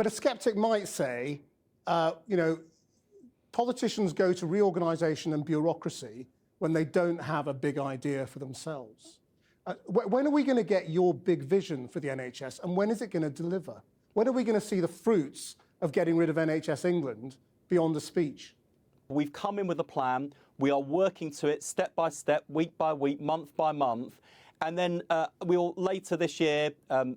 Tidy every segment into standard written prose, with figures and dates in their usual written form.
But a sceptic might say, politicians go to reorganisation and bureaucracy when they don't have a big idea for themselves. When are we going to get your big vision for the NHS, and when is it going to deliver? When are we going to see the fruits of getting rid of NHS England beyond the speech? We've come in with a plan. We are working to it step by step, week by week, month by month. And then we'll later this year,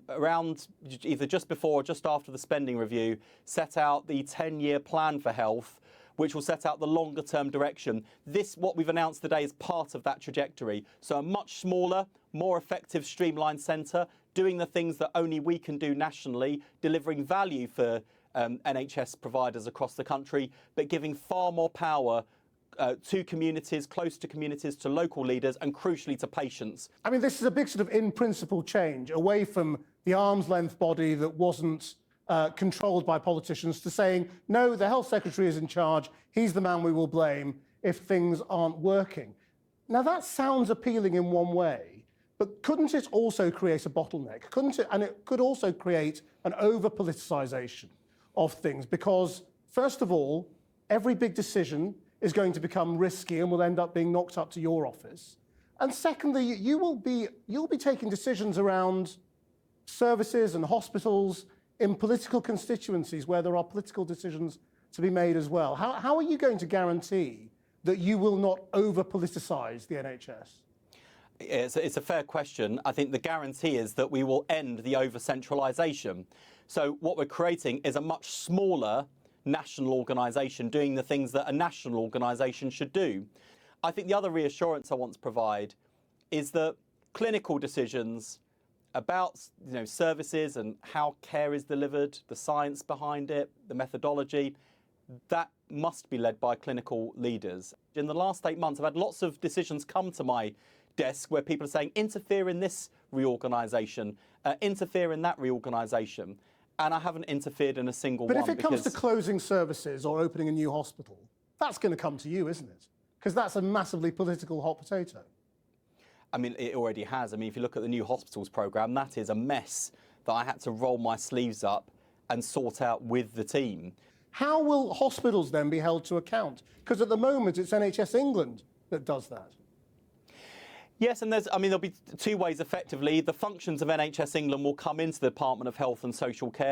around either just before or just after the spending review, set out the 10-year plan for health, which will set out the longer-term direction. This, what we've announced today, is part of that trajectory. So a much smaller, more effective streamlined centre, doing the things that only we can do nationally, delivering value for NHS providers across the country, but giving far more power to communities, close to communities, to local leaders, and crucially to patients. I mean, this is a big sort of in-principle change away from the arm's-length body that wasn't controlled by politicians to saying, no, the health secretary is in charge, he's the man we will blame if things aren't working. Now, that sounds appealing in one way, but couldn't it also create a bottleneck? Couldn't it? And it could also create an over-politicisation of things because, first of all, every big decision is going to become risky and will end up being knocked up to your office. And secondly, you'll be taking decisions around services and hospitals in political constituencies where there are political decisions to be made as well. How are you going to guarantee that you will not over-politicise the NHS? It's a fair question. I think the guarantee is that we will end the over-centralisation. So what we're creating is a much smaller national organisation doing the things that a national organisation should do. I think the other reassurance I want to provide is that clinical decisions about services and how care is delivered, the science behind it, the methodology, that must be led by clinical leaders. In the last 8 months, I've had lots of decisions come to my desk where people are saying, interfere in this reorganisation, interfere in that reorganisation. And I haven't interfered in a single one. But if it comes to closing services or opening a new hospital, that's going to come to you, isn't it? Because that's a massively political hot potato. I mean, it already has. I mean, if you look at the new hospitals programme, that is a mess that I had to roll my sleeves up and sort out with the team. How will hospitals then be held to account? Because at the moment, it's NHS England that does that. Yes, and there'll be two ways effectively. The functions of NHS England will come into the Department of Health and Social Care.